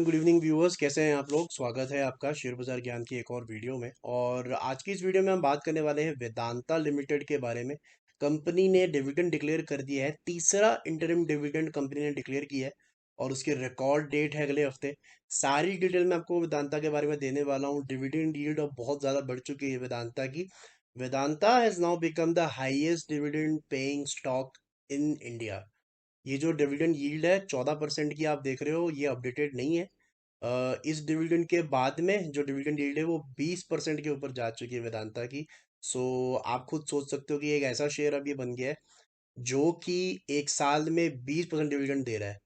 Morning, good evening viewers, कैसे हैं आप लोग। स्वागत है आपका शेयर बाजार ज्ञान की एक और वीडियो में। और आज की इस वीडियो में हम बात करने वाले हैं वेदांता लिमिटेड के बारे में। कंपनी ने डिविडेंड डिक्लेयर कर दिया है, तीसरा इंटरिम डिविडेंड कंपनी ने डिक्लेयर किया है और उसकी रिकॉर्ड डेट है अगले हफ्ते। सारी डिटेल मैं आपको वेदांता के बारे में देने वाला हूँ। डिविडेंड यील्ड अब बहुत ज़्यादा बढ़ चुकी है वेदांता की। Vedanta has now become the highest dividend paying stock in India. ये जो डिविडेंड यील्ड है 14% की आप देख रहे हो, ये अपडेटेड नहीं है। इस डिविडेंड के बाद में जो डिविडेंड यील्ड है वो 20% के ऊपर जा चुकी है वेदांता की। सो आप खुद सोच सकते हो कि एक ऐसा शेयर अब ये बन गया है जो कि एक साल में 20% डिविडेंड दे रहा है।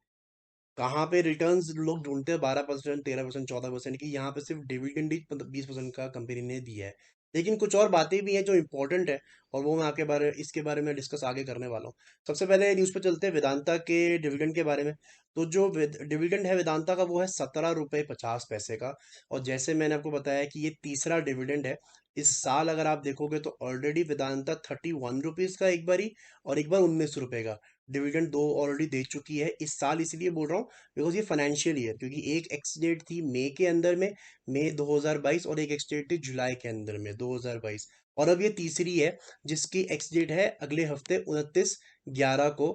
कहाँ पे रिटर्न्स लोग ढूंढते हैं 12%, 13%, 14% की, यहाँ पे सिर्फ डिविडेंड ही 20% का कंपनी ने दिया है। लेकिन कुछ और बातें भी हैं जो इंपॉर्टेंट है और वो मैं आपके बारे इसके बारे में डिस्कस आगे करने वाला हूँ। सबसे पहले न्यूज़ पे चलते हैं वेदांता के डिविडेंड के बारे में। तो जो डिविडेंड है वेदांता का वो है 17 रुपये 50 पैसे का। और जैसे मैंने आपको बताया कि ये तीसरा डिविडेंड है इस साल। अगर आप देखोगे तो ऑलरेडी वेदांता 31 रुपीज़ का एक बारी और एक बार 19 रुपये का डिविडेंड दो ऑलरेडी दे चुकी है इस साल। इसलिए बोल रहा हूँ बिकॉज ये फाइनेंशियल ईयर, क्योंकि एक एक्स डेट थी मई के अंदर में, मई 2022, और एक एक्स डेट थी जुलाई के अंदर में 2022। और अब ये तीसरी है जिसकी एक्स डेट है अगले हफ्ते 29/11 को।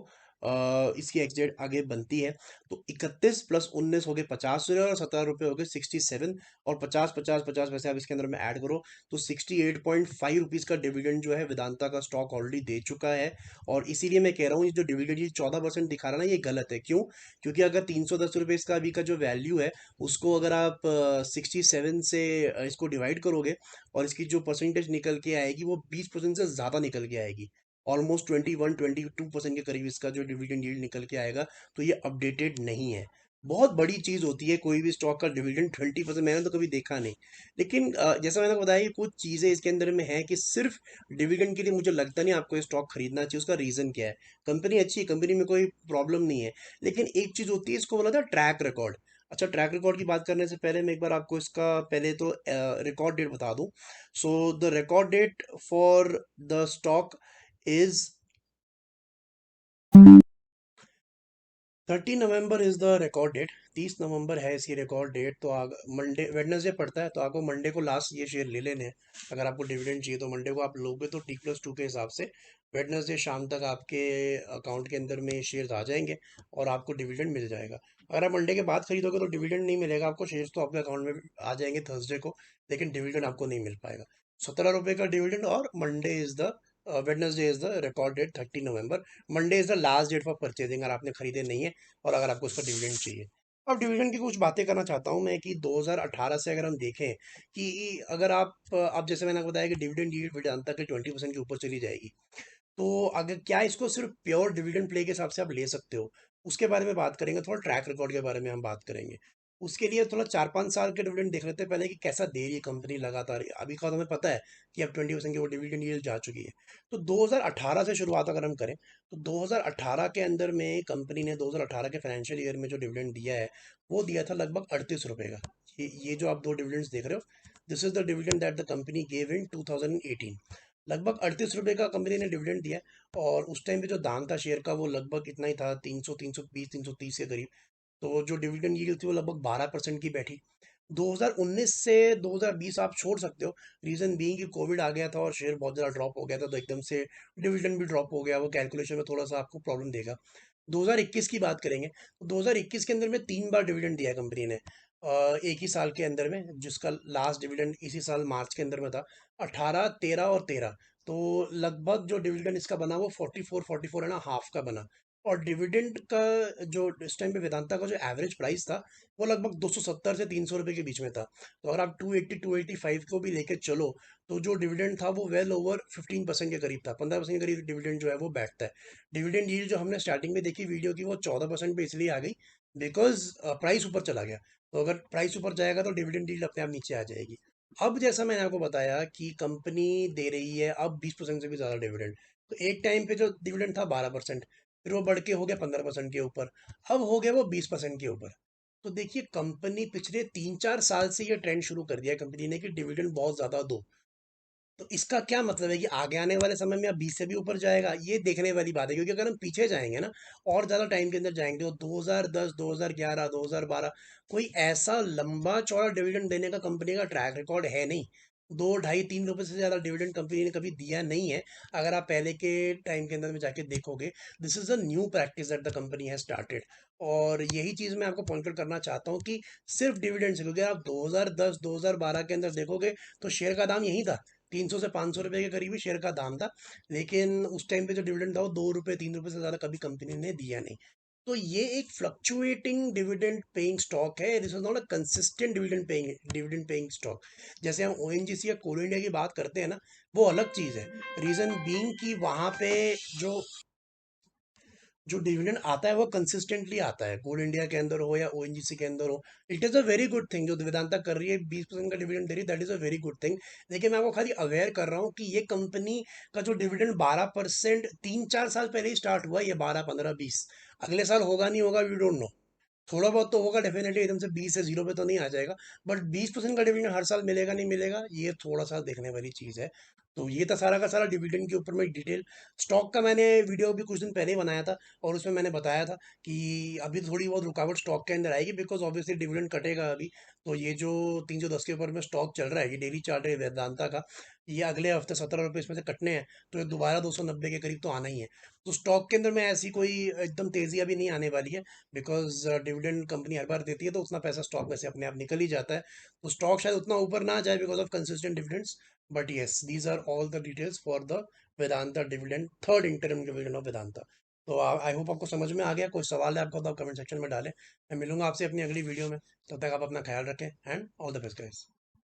इसकी एक्स डेट आगे बनती है। तो 31 प्लस 19 हो गए 50 रुपये और 17 रुपये हो गए 67। और 50 50 50 पैसे आप इसके अंदर में ऐड करो तो 68.5 रुपीज़ का डिविडेंड जो है वेदांता का स्टॉक ऑलरेडी दे चुका है। और इसीलिए मैं कह रहा हूँ ये जो डिविडेंड ये 14% दिखा रहा है ना, ये गलत है। क्यों? क्योंकि अगर 310 रुपये इसका अभी का जो वैल्यू है उसको अगर आप 67 से इसको डिवाइड करोगे और इसकी जो परसेंटेज निकल के आएगी वो 20% से ज़्यादा निकल के आएगी। ऑलमोस्ट 21 22% के करीब इसका जो डिविडेंड यील्ड निकल के आएगा। तो ये अपडेटेड नहीं है। बहुत बड़ी चीज़ होती है कोई भी स्टॉक का डिविडेंड 20%, मैंने तो कभी देखा नहीं। लेकिन जैसा मैंने आपको बताया कि कुछ चीज़ें इसके अंदर में है कि सिर्फ डिविडेंड के लिए मुझे लगता नहीं आपको ये स्टॉक खरीदना चाहिए। उसका रीज़न क्या है? कंपनी अच्छी है, कंपनी में कोई प्रॉब्लम नहीं है। लेकिन एक चीज़ होती है, इसको बोला था ट्रैक रिकॉर्ड। अच्छा, ट्रैक रिकॉर्ड की बात करने से पहले मैं एक बार आपको इसका पहले तो रिकॉर्ड डेट बता दूं। So the record date for the stock is 30 November is the record date. 30 नवंबर है इसकी रिकॉर्ड डेट। तो मंडे वेडनेसडे पड़ता है, तो आपको मंडे को लास्ट ये शेयर ले लेने हैं। अगर आपको डिविडेंड चाहिए तो मंडे को आप लोगे तो T+2 के हिसाब से वेडनेसडे शाम तक आपके अकाउंट के अंदर में शेयर्स आ जाएंगे और आपको डिविडेंड मिल जाएगा। अगर आप मंडे के बाद खरीदोगे तो डिविडेंड नहीं मिलेगा आपको, शेयर्स तो आपके अकाउंट में आ जाएंगे थर्सडे को, लेकिन डिविडेंड आपको नहीं मिल पाएगा। 17 रुपये का डिविडेंड। और Monday is the Wednesday is the record date 30 November. Monday is the last date for purchasing अगर आपने खरीदे नहीं है और अगर आपको उसका डिविडेंड चाहिए। अब डिविडेंड की कुछ बातें करना चाहता हूं मैं कि 2018 से अगर हम देखें कि अगर आप जैसे मैंने आपको बताया कि डिविडेंड यील्ड वेदांता के 20% के ऊपर चली जाएगी। तो अगर क्या इसको सिर्फ प्योर डिविडेंड प्ले के हिसाब से आप ले सकते हो, उसके बारे में बात करेंगे। थोड़ा ट्रैक रिकॉर्ड के बारे में हम बात करेंगे। उसके लिए थोड़ा 4 5 साल के डिविडेंड देख लेते हैं पहले कि कैसा दे रही है कंपनी लगातार। अभी का तो हमें पता है कि अब 20% की वो डिविडेंड यील्ड जा चुकी है। तो 2018 से शुरुआत अगर हम करें तो 2018 के अंदर में कंपनी ने 2018 के फाइनेंशियल ईयर में जो डिविडेंड दिया है वो दिया था लगभग 38 रुपये का। ये जो आप दो डिविडेंड्स देख रहे हो, this is the dividend that the company gave in 2018। लगभग 38 रुपये का कंपनी ने डिविडेंड दिया है। और उस टाइम पे जो दाम था शेयर का वो लगभग इतना ही था, 300 320 330 के करीब। तो जो डिविडेंड यील्ड थी वो लगभग 12% की बैठी। 2019 से 2020 आप छोड़ सकते हो, रीजन बीइंग कि कोविड आ गया था और शेयर बहुत ज़्यादा ड्रॉप हो गया था, तो एकदम से डिविडेंड भी ड्रॉप हो गया। वो कैलकुलेशन में थोड़ा सा आपको प्रॉब्लम देगा। 2021 की बात करेंगे तो 2021 के अंदर में 3 बार डिविडेंड दिया है कंपनी ने एक ही साल के अंदर में, जिसका लास्ट डिविडेंड इसी साल मार्च के अंदर में था, 18 13 और 13। तो लगभग जो डिविडेंड इसका बना वो 44 44 है ना, हाफ का बना। और डिविडेंड का जो इस टाइम पे वेदांता का जो एवरेज प्राइस था वो लगभग 270 से 300 रुपये के बीच में था। तो अगर आप 280 285 को भी लेके चलो तो जो डिविडेंड था वो वेल ओवर 15% के करीब था, 15% के करीब डिविडेंड जो है वो बैठता है। डिविडेंड यील्ड जो हमने स्टार्टिंग में देखी वीडियो की वो 14% पे इसलिए आ गई बिकॉज प्राइस ऊपर चला गया। तो अगर प्राइस ऊपर जाएगा तो डिविडेंड यील्ड अपने आप नीचे आ जाएगी। अब जैसा मैंने आपको बताया कि कंपनी दे रही है अब 20% से भी ज़्यादा डिविडेंड। तो एक टाइम पे जो डिविडेंड था 12%, फिर वो बढ़ के हो गया 15% के ऊपर, अब हो गया वो 20% के ऊपर। तो देखिए कंपनी पिछले 3 4 साल से ये ट्रेंड शुरू कर दिया है कंपनी ने कि डिविडेंड बहुत ज़्यादा दो। तो इसका क्या मतलब है कि आगे आने वाले समय में अब 20 से भी ऊपर जाएगा, ये देखने वाली बात है। क्योंकि अगर हम पीछे जाएंगे ना, और ज़्यादा टाइम के अंदर जाएंगे, तो 2010, 2011, 2012 कोई ऐसा लंबा चौड़ा डिविडेंड देने का कंपनी का ट्रैक रिकॉर्ड है नहीं। 2, 2.5, 3 रुपए से ज़्यादा डिविडेंड कंपनी ने कभी दिया नहीं है। अगर आप पहले के टाइम के अंदर में जाके देखोगे, this is a new practice that the company has started. और यही चीज़ मैं आपको पॉइंट आउट करना चाहता हूँ कि सिर्फ डिविडेंड से, क्योंकि आप 2010, 2012 के अंदर देखोगे तो शेयर का दाम यही था, 300 से 500 रुपए के करीब ही शेयर का दाम था। लेकिन उस टाइम पे जो डिविडेंड था वो 2 रुपए, 3 रुपए से ज़्यादा कभी कंपनी ने दिया नहीं। तो ये एक फ्लक्चुएटिंग डिविडेंड पेइंग स्टॉक है, this is not a consistent dividend paying stock. जैसे हम ओएनजीसी या कोल इंडिया की बात करते हैं ना, वो अलग चीज़ है। रीज़न बीइंग कि वहाँ पे जो जो डिविडेंड आता है वो कंसिस्टेंटली आता है, कोल इंडिया के अंदर हो या ओएनजीसी के अंदर हो। It is a very good thing जो वेदांता कर रही है, 20% का डिविडेंड दे रही है, that is a very good thing. लेकिन मैं आपको खाली अवेयर कर रहा हूँ कि ये कंपनी का जो डिविडेंड 12% 3-4 साल पहले ही स्टार्ट हुआ, ये 12, 15, 20, अगले साल होगा नहीं होगा वी डोंट नो। थोड़ा बहुत तो होगा डेफिनेटली, एकदम से 20 से जीरो पे तो नहीं आ जाएगा। बट 20% का डिविडेंड हर साल मिलेगा नहीं मिलेगा, ये थोड़ा सा देखने वाली चीज़ है। तो ये था सारा का सारा डिविडेंड के ऊपर में डिटेल। स्टॉक का मैंने वीडियो भी कुछ दिन पहले ही बनाया था, और उसमें मैंने बताया था कि अभी थोड़ी बहुत रुकावट स्टॉक के अंदर आएगी, बिकॉज ऑब्वियसली डिविडेंड कटेगा अभी। तो ये जो 310 के ऊपर में स्टॉक चल रहा है, ये डेली चार्ट है वेदांता का, ये अगले हफ्ते 17 रुपये इसमें से कटने हैं, तो ये दोबारा 290 के करीब तो आना ही है। तो स्टॉक के अंदर में ऐसी कोई एकदम तेज़ी अभी नहीं आने वाली है, बिकॉज डिविडेंड कंपनी हर बार देती है, तो उतना पैसा स्टॉक में से अपने आप निकल ही जाता है। तो स्टॉक शायद उतना ऊपर ना जाए because of consistent dividends. But yes, these are all the details for the Vedanta dividend, third interim dividend of Vedanta. तो आई होप आपको समझ में आ गया। कोई सवाल है आपका तो आप कमेंट सेक्शन में डालें। मैं मिलूंगा आपसे अपनी अगली वीडियो में। तब तक आप अपना ख्याल रखें, and all the best guys.